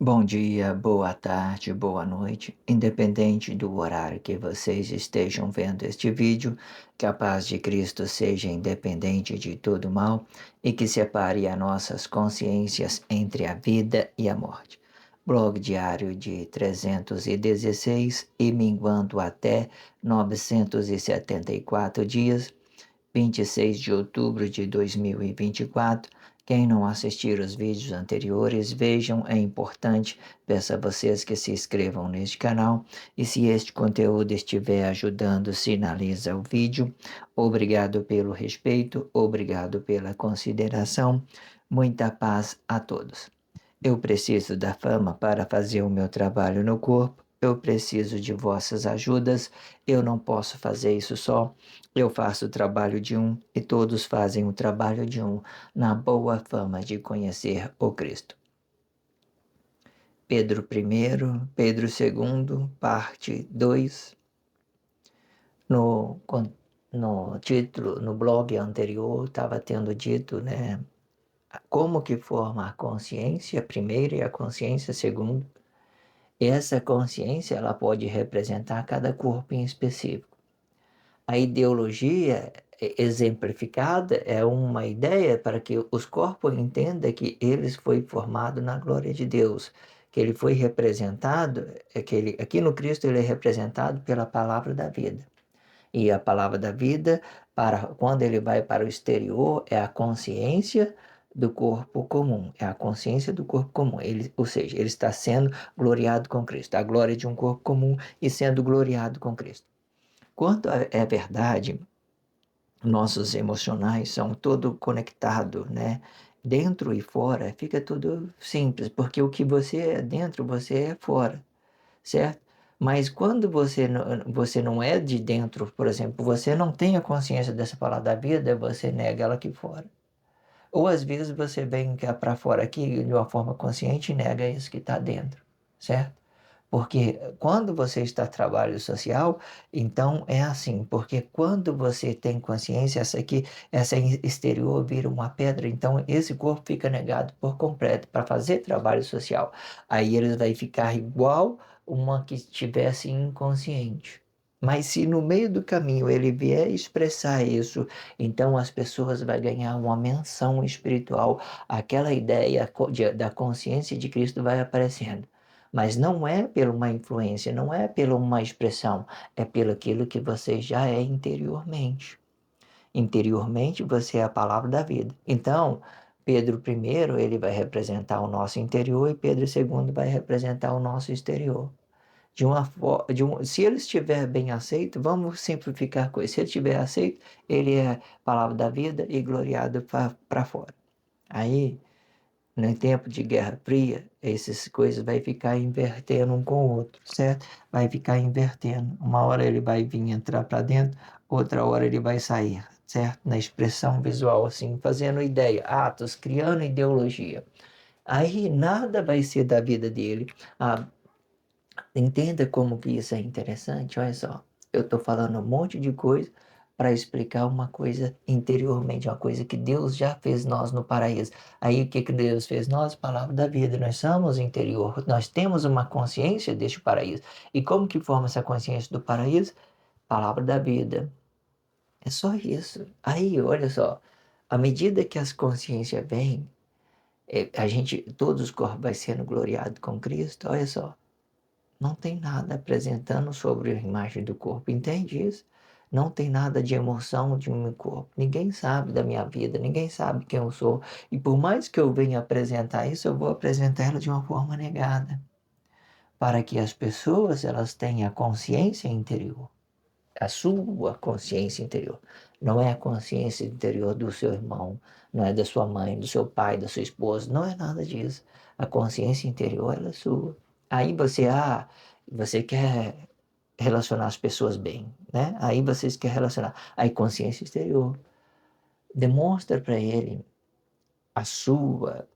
Bom dia, boa tarde, boa noite, independente do horário que vocês estejam vendo este vídeo, que a paz de Cristo seja independente de todo mal e que separe as nossas consciências entre a vida e a morte. Blog diário de 316 e minguando até 974 dias, 26 de outubro de 2024. Quem não assistir os vídeos anteriores, vejam, é importante. Peço a vocês que se inscrevam neste canal e se este conteúdo estiver ajudando, sinaliza o vídeo. Obrigado pelo respeito, obrigado pela consideração. Muita paz a todos. Eu preciso da fama para fazer o meu trabalho no corpo. Eu preciso de vossas ajudas. Eu não posso fazer isso só. Eu faço o trabalho de um e todos fazem o trabalho de um, na boa fama de conhecer o Cristo. Pedro I, Pedro II, parte 2. No, no título, no blog anterior, estava tendo dito, né? Como que forma a consciência primeira e a consciência segunda. Essa consciência ela pode representar cada corpo em específico. A ideologia exemplificada é uma ideia para que os corpos entendam que eles foi formado na glória de Deus, que ele foi representado, aqui no Cristo ele é representado pela palavra da vida. E a palavra da vida, para quando ele vai para o exterior, é a consciência do corpo comum, é a consciência do corpo comum. Ele, ou seja, ele está sendo gloriado com Cristo, a glória de um corpo comum e sendo gloriado com Cristo. Quanto é verdade, nossos emocionais são todo conectado, né? Dentro e fora fica tudo simples, porque o que você é dentro, você é fora, certo? Mas quando você não é de dentro, por exemplo, você não tem a consciência dessa palavra da vida, você nega ela aqui fora. Ou às vezes você vem para fora aqui de uma forma consciente e nega isso que está dentro, certo? Porque quando você está em trabalho social, então é assim, porque quando você tem consciência, essa exterior vira uma pedra, então esse corpo fica negado por completo para fazer trabalho social. Aí ele vai ficar igual uma que estivesse inconsciente. Mas se no meio do caminho ele vier expressar isso, então as pessoas vão ganhar uma menção espiritual, aquela ideia da consciência de Cristo vai aparecendo. Mas não é pela uma influência, não é pela uma expressão, é pelo aquilo que você já é interiormente. Interiormente você é a palavra da vida. Então, Pedro I, ele vai representar o nosso interior e Pedro II vai representar o nosso exterior. Se ele estiver bem aceito, vamos simplificar a coisa. Se ele estiver aceito, ele é palavra da vida e gloriado para fora. Aí, no tempo de Guerra Fria, essas coisas vai ficar invertendo um com o outro, certo? Vai ficar invertendo. Uma hora ele vai vir entrar para dentro, outra hora ele vai sair, certo? Na expressão visual, assim, fazendo ideia, atos, criando ideologia. Aí nada vai ser da vida dele. Ah, entenda como que isso é interessante, olha só. Eu estou falando um monte de coisa para explicar uma coisa interiormente, uma coisa que Deus já fez nós no paraíso. Aí o que que Deus fez nós? Palavra da vida. Nós somos interior, nós temos uma consciência deste paraíso. E como que forma essa consciência do paraíso? Palavra da vida. É só isso. Aí, olha só, à medida que as consciências vêm, a gente, todos os corpos vai sendo gloriado com Cristo, olha só. Não tem nada apresentando sobre a imagem do corpo, entende isso? Não tem nada de emoção de um corpo. Ninguém sabe da minha vida, ninguém sabe quem eu sou. E por mais que eu venha apresentar isso, eu vou apresentar ela de uma forma negada, para que as pessoas elas tenham a consciência interior, a sua consciência interior. Não é a consciência interior do seu irmão, não é da sua mãe, do seu pai, da sua esposa, não é nada disso. A consciência interior ela é sua. Aí você quer relacionar as pessoas bem, né? Aí vocês querem relacionar. Aí consciência exterior. Demonstra para ele a sua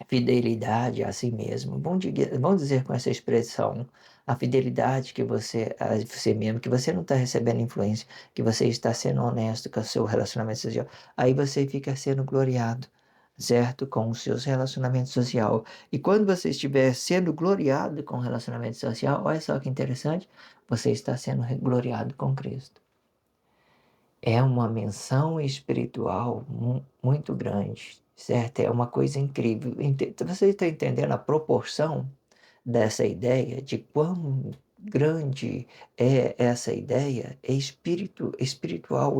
fidelidade a si mesmo. Vamos dizer com essa expressão, a fidelidade que você, a você mesmo, que você não está recebendo influência, que você está sendo honesto com o seu relacionamento social. Aí você fica sendo gloriado. certo? Com os seus relacionamentos sociais. E quando você estiver sendo gloriado com o relacionamento social, olha só que interessante, você está sendo gloriado com Cristo. É uma menção espiritual muito grande, certo? É uma coisa incrível. Você está entendendo a proporção dessa ideia, de quão grande é essa ideia? É espiritual.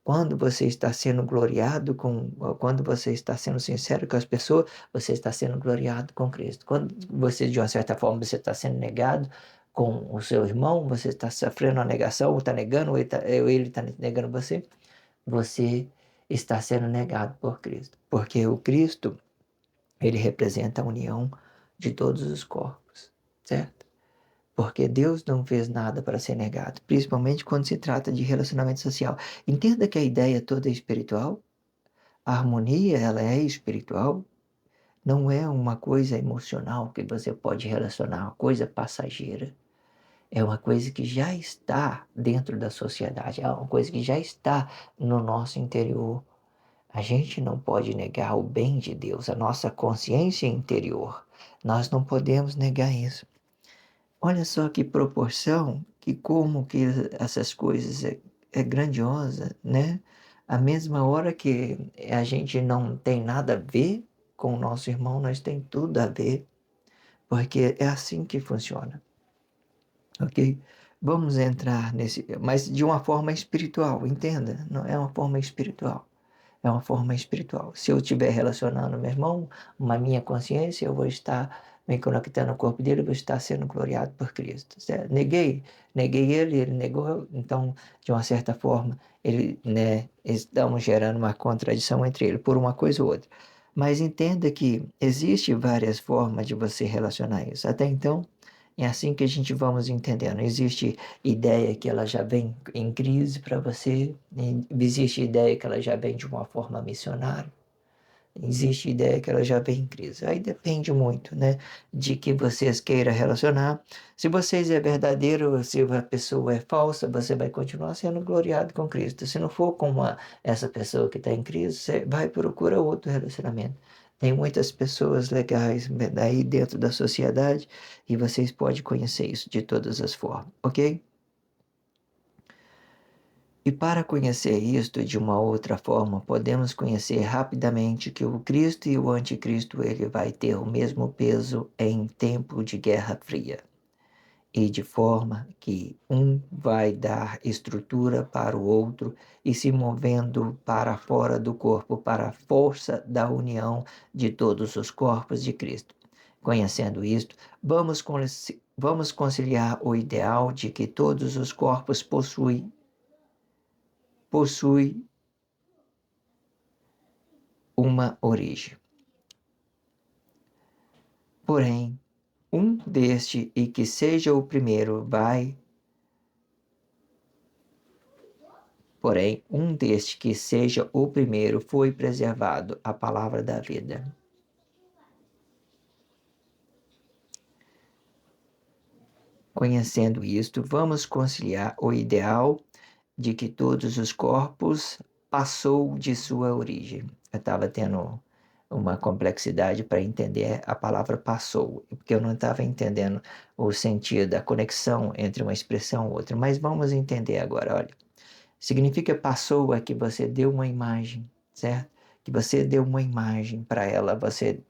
Quando você está sendo gloriado quando você está sendo sincero com as pessoas, você está sendo gloriado com Cristo. Quando você, de uma certa forma, você está sendo negado com o seu irmão, você está sofrendo uma negação, ou está negando, ou ele está negando você, você está sendo negado por Cristo. Porque o Cristo, ele representa a união de todos os corpos, certo? Porque Deus não fez nada para ser negado, principalmente quando se trata de relacionamento social. Entenda que a ideia toda é espiritual, a harmonia, ela é espiritual, não é uma coisa emocional que você pode relacionar, uma coisa passageira. É uma coisa que já está dentro da sociedade, é uma coisa que já está no nosso interior. A gente não pode negar o bem de Deus, a nossa consciência interior. Nós não podemos negar isso. Olha só que proporção, que como que essas coisas é grandiosa, né? A mesma hora que a gente não tem nada a ver com o nosso irmão, nós tem tudo a ver, porque é assim que funciona, ok? Vamos entrar nesse, mas de uma forma espiritual, entenda? Não é uma forma espiritual. É uma forma espiritual. Se eu estiver relacionando meu irmão, uma minha consciência, eu vou estar me conectando ao corpo dele, eu vou estar sendo gloriado por Cristo. Certo? Neguei ele, ele negou, então, de uma certa forma, ele, né, estamos gerando uma contradição entre ele, por uma coisa ou outra. Mas entenda que existe várias formas de você relacionar isso. Até então, é assim que a gente vamos entendendo. Existe ideia que ela já vem em crise para você, existe ideia que ela já vem de uma forma missionária, existe ideia que ela já vem em crise. Aí depende muito, né, de que vocês queiram relacionar. Se vocês é verdadeiro, se a pessoa é falsa, você vai continuar sendo gloriado com Cristo. Se não for com essa pessoa que está em crise, você vai procurar outro relacionamento. Tem muitas pessoas legais aí dentro da sociedade e vocês podem conhecer isso de todas as formas, ok? E para conhecer isto de uma outra forma, podemos conhecer rapidamente que o Cristo e o Anticristo ele vai ter o mesmo peso em tempo de Guerra Fria, e de forma que um vai dar estrutura para o outro e se movendo para fora do corpo para a força da união de todos os corpos de Cristo. Conhecendo isto, vamos conciliar o ideal de que todos os corpos possuem uma origem. Porém, um deste e que seja o primeiro Porém, um deste que seja o primeiro foi preservado, a palavra da vida. Conhecendo isto, vamos conciliar o ideal de que todos os corpos passou de sua origem. Eu estava tendo uma complexidade para entender a palavra passou, porque eu não estava entendendo o sentido, a conexão entre uma expressão e outra. Mas vamos entender agora, olha. Significa passou é que você deu uma imagem, certo? Que você deu uma imagem para ela,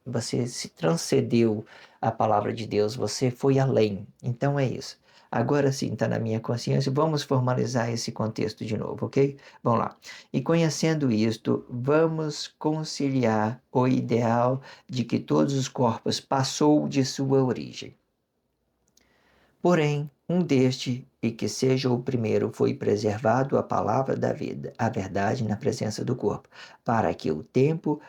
você se transcendeu a palavra de Deus, você foi além. Então é isso. Agora sim, está na minha consciência. Vamos formalizar esse contexto de novo, ok? Vamos lá. E conhecendo isto, vamos conciliar o ideal de que todos os corpos passou de sua origem. Porém, um deste, e que seja o primeiro, foi preservado a palavra da vida, a verdade na presença do corpo, para que o tempo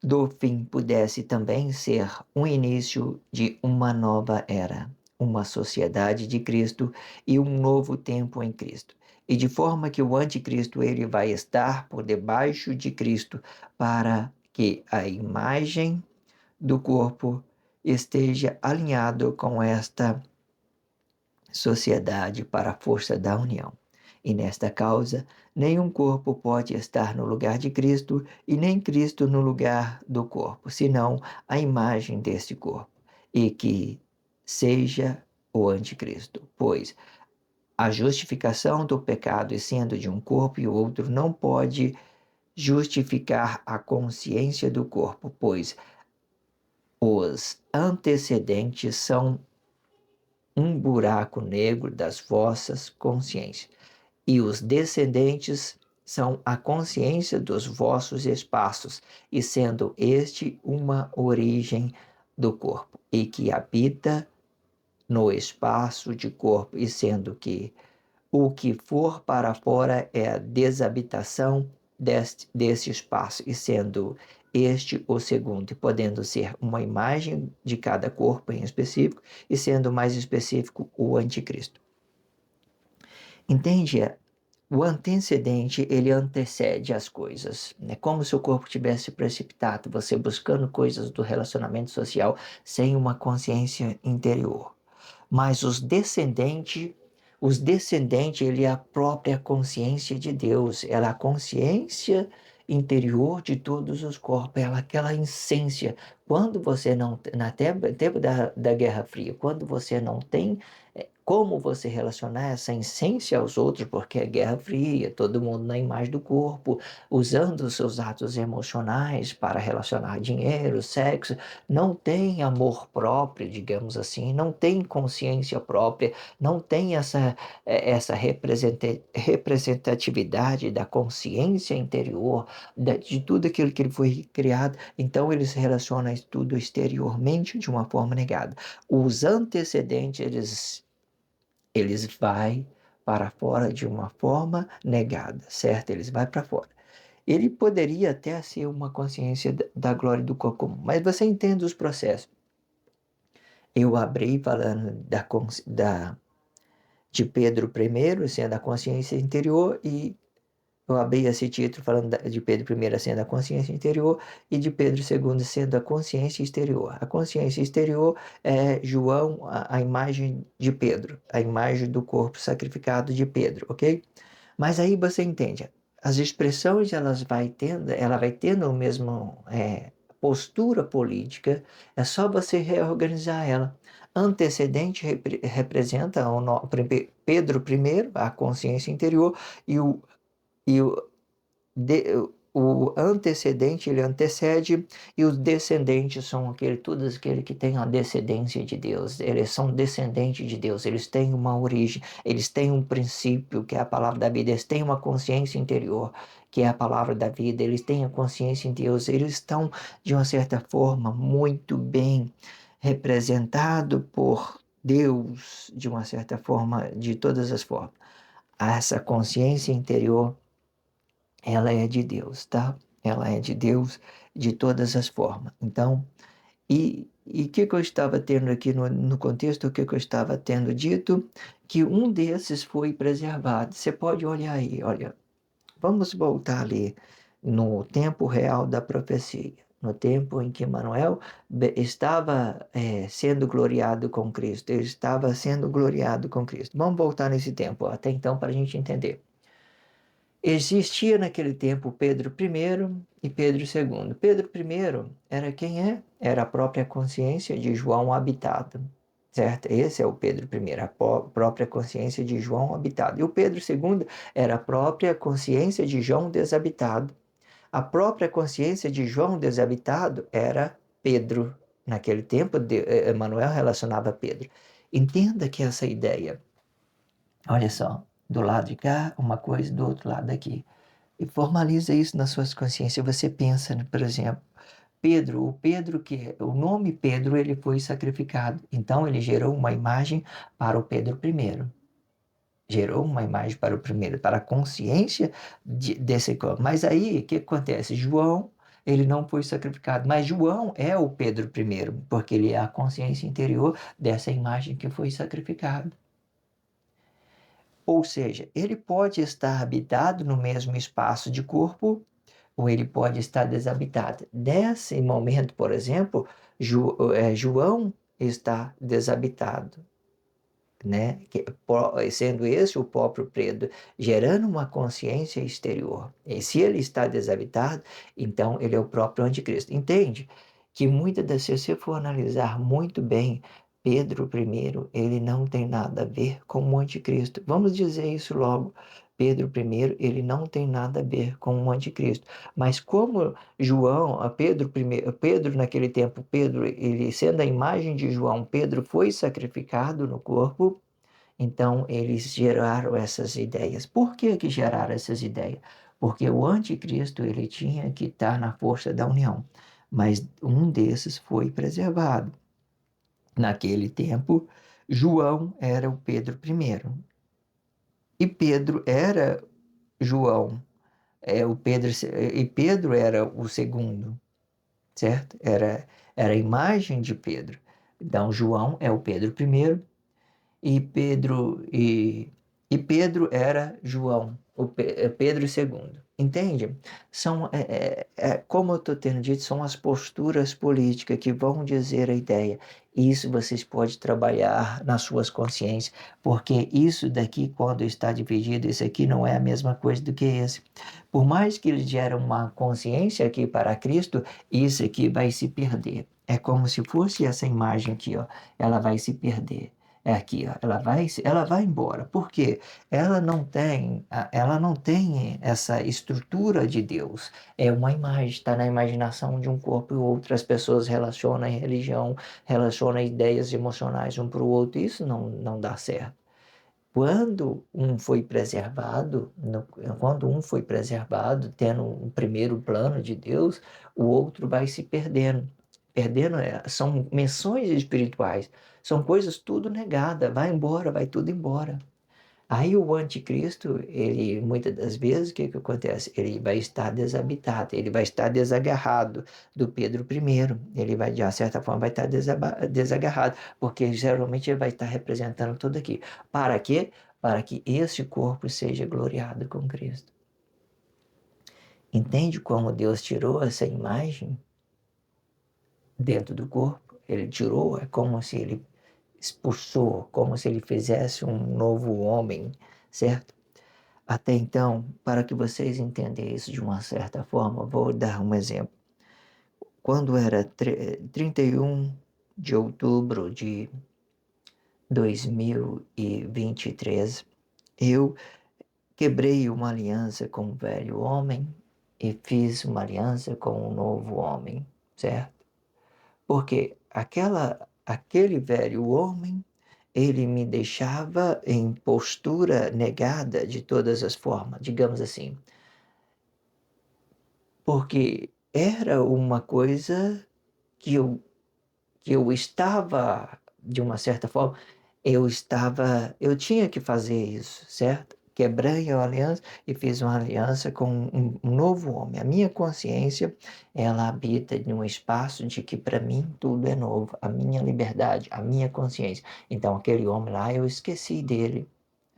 do fim pudesse também ser um início de uma nova era, uma sociedade de Cristo e um novo tempo em Cristo. E de forma que o anticristo ele vai estar por debaixo de Cristo para que a imagem do corpo esteja alinhado com esta sociedade para a força da união. E nesta causa, nenhum corpo pode estar no lugar de Cristo e nem Cristo no lugar do corpo, senão a imagem deste corpo, e que seja o anticristo. Pois a justificação do pecado, e sendo de um corpo e o outro, não pode justificar a consciência do corpo, pois os antecedentes são um buraco negro das vossas consciências, e os descendentes são a consciência dos vossos espaços, e sendo este uma origem do corpo, e que habita no espaço de corpo, e sendo que o que for para fora é a desabitação desse espaço, e sendo este o segundo, e podendo ser uma imagem de cada corpo em específico, e sendo mais específico o anticristo. Entende? O antecedente, ele antecede as coisas. É como se o corpo tivesse precipitado, você buscando coisas do relacionamento social sem uma consciência interior. Mas os descendentes, ele é a própria consciência de Deus, ela é a consciência interior de todos os corpos, ela é aquela essência. Quando você não, na tempo da Guerra Fria, quando você não tem como você relacionar essa essência aos outros, porque é Guerra Fria, todo mundo na imagem do corpo, usando os seus atos emocionais para relacionar dinheiro, sexo, não tem amor próprio, digamos assim, não tem consciência própria, não tem essa representatividade da consciência interior, de tudo aquilo que ele foi criado, então ele se relaciona a tudo exteriormente de uma forma negada. Os antecedentes, eles vai para fora de uma forma negada, certo? Eles vai para fora. Ele poderia até ser uma consciência da glória do corpo comum, mas você entende os processos. Eu abri falando de Pedro I, sendo a consciência interior, e eu abri esse título falando de Pedro I sendo a consciência interior e de Pedro II sendo a consciência exterior. A consciência exterior é João, a imagem de Pedro, a imagem do corpo sacrificado de Pedro, ok? Mas aí você entende, as expressões ela vai tendo o mesmo postura política, é só você reorganizar ela. Antecedente representa Pedro I, a consciência interior, e de, o antecedente, ele antecede, e os descendentes são todos aqueles que têm a descendência de Deus, eles são descendentes de Deus, eles têm uma origem, eles têm um princípio, que é a palavra da vida, eles têm uma consciência interior, que é a palavra da vida, eles têm a consciência em Deus, eles estão, de uma certa forma, muito bem representados por Deus, de uma certa forma, de todas as formas. Essa consciência interior, ela é de Deus, tá? Ela é de Deus de todas as formas. Então, e o que eu estava tendo aqui no contexto, o que eu estava tendo dito? Que um desses foi preservado. Você pode olhar aí, olha, vamos voltar ali no tempo real da profecia. No tempo em que Manuel estava sendo gloriado com Cristo, ele estava sendo gloriado com Cristo. Vamos voltar nesse tempo, até então, para a gente entender. Existia naquele tempo Pedro I e Pedro II. Pedro I era quem é? Era a própria consciência de João habitado, certo? Esse é o Pedro I, a própria consciência de João habitado. E o Pedro II era a própria consciência de João desabitado. A própria consciência de João desabitado era Pedro. Naquele tempo, Emmanuel relacionava a Pedro. Entenda que essa ideia, olha só, do lado de cá, uma coisa, do outro lado aqui. E formaliza isso nas suas consciências. Você pensa, né, por exemplo, o nome Pedro, ele foi sacrificado. Então, ele gerou uma imagem para o Pedro I. Gerou uma imagem para o primeiro, para a consciência desse corpo. Mas aí, o que acontece? João, ele não foi sacrificado, mas João é o Pedro I, porque ele é a consciência interior dessa imagem que foi sacrificada. Ou seja, ele pode estar habitado no mesmo espaço de corpo, ou ele pode estar desabitado. Nesse momento, por exemplo, João está desabitado. né? Sendo esse o próprio Pedro, gerando uma consciência exterior. E se ele está desabitado, então ele é o próprio anticristo. Entende? Que muitas das vezes, se você for analisar muito bem, Pedro primeiro, ele não tem nada a ver com o anticristo. Vamos dizer isso logo. Pedro primeiro, ele não tem nada a ver com o anticristo. Mas como João, a Pedro primeiro, Pedro naquele tempo, Pedro, ele sendo a imagem de João, Pedro foi sacrificado no corpo, então eles geraram essas ideias. Por que que geraram essas ideias? Porque o anticristo ele tinha que estar na força da união, mas um desses foi preservado. Naquele tempo, João era o Pedro primeiro e Pedro era João, e Pedro era o segundo, certo? Era a imagem de Pedro. Então, João é o Pedro primeiro e Pedro era João, Pedro segundo. Entende? Como eu estou tendo dito, são as posturas políticas que vão dizer a ideia. Isso vocês podem trabalhar nas suas consciências, porque isso daqui, quando está dividido, isso aqui não é a mesma coisa do que esse. Por mais que eles geram uma consciência aqui para Cristo, isso aqui vai se perder. É como se fosse essa imagem aqui, ó, ela vai se perder. É aqui, ó, ela vai embora. Por quê? Ela não tem essa estrutura de Deus. É uma imagem, está na imaginação de um corpo e outro. As pessoas relacionam religião, relacionam ideias emocionais um para o outro. Isso não dá certo. Quando um foi preservado, tendo um primeiro plano de Deus, o outro vai se perdendo. São menções espirituais, são coisas tudo negada, vai embora, vai tudo embora. Aí o anticristo, ele muitas das vezes, o que que acontece? Ele vai estar desabitado, ele vai estar desagarrado do Pedro I. Ele vai, de uma certa forma, vai estar desagarrado, porque geralmente ele vai estar representando tudo aqui. Para quê? Para que esse corpo seja gloriado com Cristo. Entende como Deus tirou essa imagem dentro do corpo? Ele tirou, é como se ele expulsou, como se ele fizesse um novo homem, certo? Até então, para que vocês entendam isso de uma certa forma, vou dar um exemplo. Quando era 31 de outubro de 2023, eu quebrei uma aliança com o velho homem e fiz uma aliança com o novo homem, certo? Porque aquele velho homem, ele me deixava em postura negada de todas as formas, digamos assim. Porque era uma coisa que eu estava, de uma certa forma, eu tinha que fazer isso, certo? Quebrei a aliança e fiz uma aliança com um novo homem. A minha consciência, ela habita em um espaço de que para mim tudo é novo, a minha liberdade, a minha consciência. Então aquele homem lá, eu esqueci dele,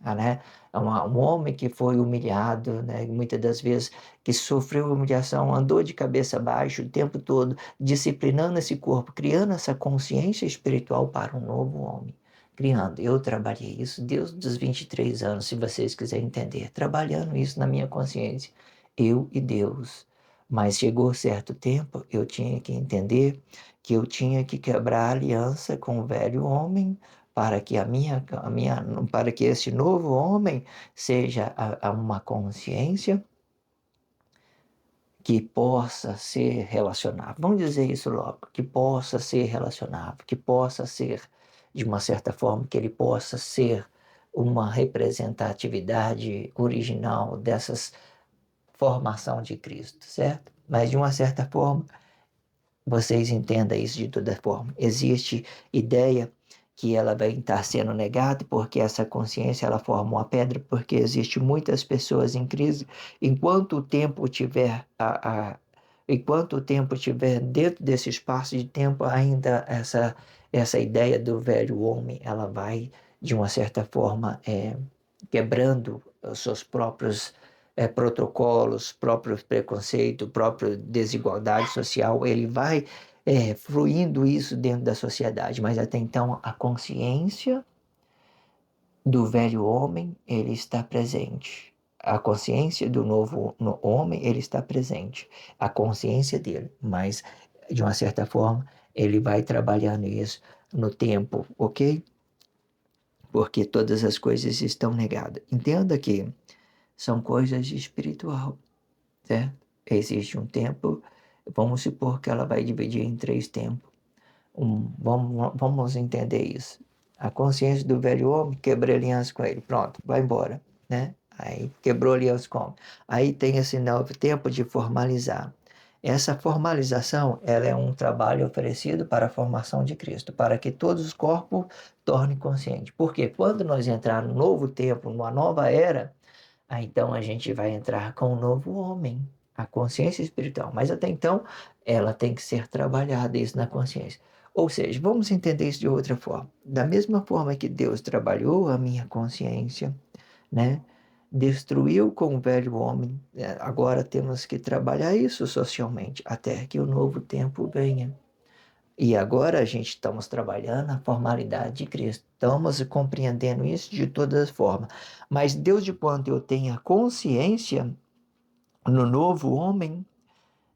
né? Um homem que foi humilhado, né? Muitas das vezes que sofreu humilhação, andou de cabeça baixa o tempo todo, disciplinando esse corpo, criando essa consciência espiritual para um novo homem. Criando, eu trabalhei isso desde os 23 anos, se vocês quiserem entender, trabalhando isso na minha consciência, eu e Deus. Mas chegou certo tempo, eu tinha que entender que eu tinha que quebrar a aliança com o velho homem, para que esse novo homem seja uma consciência que possa ser relacionável. Vamos dizer isso logo, que possa ser relacionável, que possa ser, de uma certa forma, que ele possa ser uma representatividade original dessas formação de Cristo, certo? Mas de uma certa forma, vocês entendam isso de toda forma. Existe ideia que ela vai estar sendo negada porque essa consciência ela forma uma pedra, porque existe muitas pessoas em crise. Enquanto o tempo tiver dentro desse espaço de tempo, ainda essa ideia do velho homem, ela vai de uma certa forma quebrando os seus próprios protocolos, próprios preconceitos, própria desigualdade social, ele vai fluindo isso dentro da sociedade, mas até então a consciência do velho homem, ele está presente. A consciência do novo homem, ele está presente. A consciência dele, mas de uma certa forma, ele vai trabalhando isso no tempo, ok? Porque todas as coisas estão negadas. Entenda que são coisas espiritual, certo? Existe um tempo, vamos supor que ela vai dividir em 3 tempos. Vamos entender isso. A consciência do velho homem, quebrei aliança com ele, pronto, vai embora, né? Aí quebrou aliança com ele. Aí tem esse novo tempo de formalizar. Essa formalização, ela é um trabalho oferecido para a formação de Cristo, para que todos os corpos tornem conscientes. Porque quando nós entrar no novo tempo, numa nova era, aí então a gente vai entrar com um novo homem, a consciência espiritual. Mas até então, ela tem que ser trabalhada isso na consciência. Ou seja, vamos entender isso de outra forma. Da mesma forma que Deus trabalhou a minha consciência, né? Destruiu com o velho homem. Agora temos que trabalhar isso socialmente até que o novo tempo venha. E agora a gente estamos trabalhando a formalidade de Cristo. Estamos compreendendo isso de todas as formas. Mas Deus, de quanto eu tenha consciência no novo homem,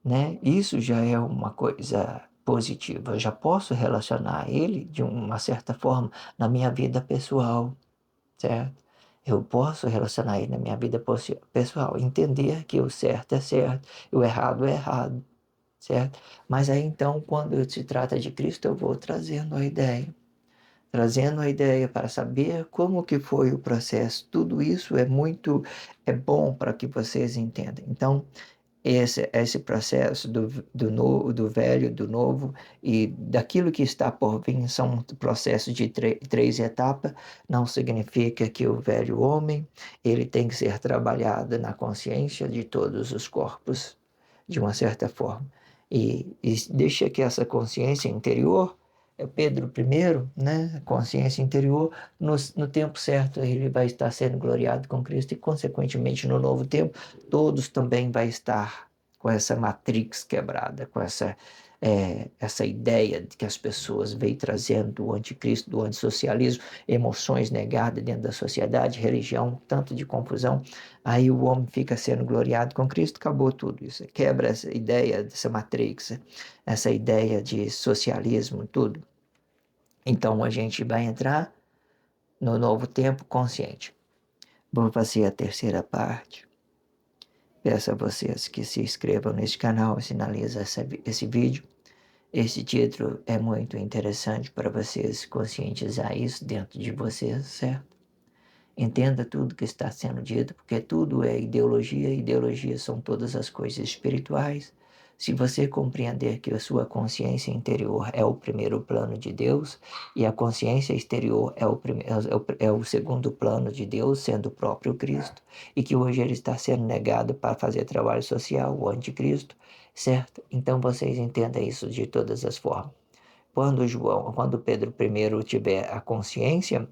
né? Isso já é uma coisa positiva. Eu já posso relacionar ele de uma certa forma na minha vida pessoal, certo? Eu posso relacionar ele na minha vida pessoal, entender que o certo é certo e o errado é errado, certo? Mas aí então, quando se trata de Cristo, eu vou trazendo a ideia para saber como que foi o processo. Tudo isso é bom para que vocês entendam. Então, esse processo do velho, do novo e daquilo que está por vir são processos de 3 etapas. Não significa que o velho homem ele tem que ser trabalhado na consciência de todos os corpos, de uma certa forma. E deixa que essa consciência interior, é Pedro I, né? Consciência interior, no tempo certo ele vai estar sendo gloriado com Cristo e, consequentemente, no novo tempo, todos também vai estar com essa matrix quebrada, com essa ideia de que as pessoas veem trazendo do anticristo, do antissocialismo, emoções negadas dentro da sociedade, religião, tanto de confusão. Aí o homem fica sendo gloriado com Cristo, acabou tudo isso. Quebra essa ideia dessa matrix, essa ideia de socialismo, tudo. Então a gente vai entrar no novo tempo consciente. Vou fazer a terceira parte. Peço a vocês que se inscrevam neste canal e sinalizem esse vídeo. Esse título é muito interessante para vocês conscientizar isso dentro de vocês, certo? Entenda tudo que está sendo dito, porque tudo é ideologia. Ideologia são todas as coisas espirituais. Se você compreender que a sua consciência interior é o primeiro plano de Deus e a consciência exterior é o segundo plano de Deus, sendo o próprio Cristo, e que hoje ele está sendo negado para fazer trabalho social, o anticristo, certo? Então vocês entendem isso de todas as formas. Quando Pedro I tiver a consciência,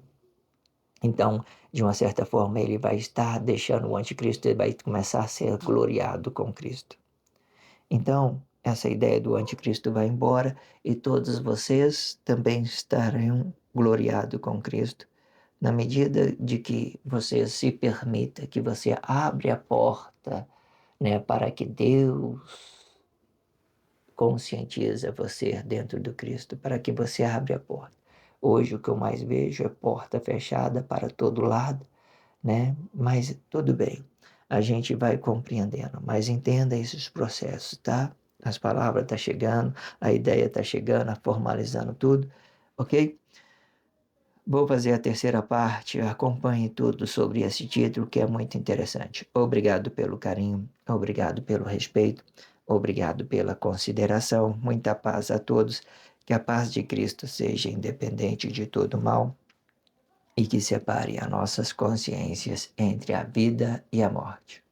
então, de uma certa forma, ele vai estar deixando o anticristo, ele vai começar a ser gloriado com Cristo. Então, essa ideia do anticristo vai embora e todos vocês também estarão gloriados com Cristo, na medida de que você se permita, que você abre a porta, né, para que Deus conscientiza você dentro do Cristo, para que você abra a porta. Hoje o que eu mais vejo é porta fechada para todo lado, né? Mas tudo bem, a gente vai compreendendo, mas entenda esses processos, tá? As palavras estão chegando, a ideia está chegando, formalizando tudo, ok? Vou fazer a terceira parte, acompanhe tudo sobre esse título que é muito interessante. Obrigado pelo carinho, obrigado pelo respeito, obrigado pela consideração. Muita paz a todos, que a paz de Cristo seja independente de todo mal e que separe as nossas consciências entre a vida e a morte.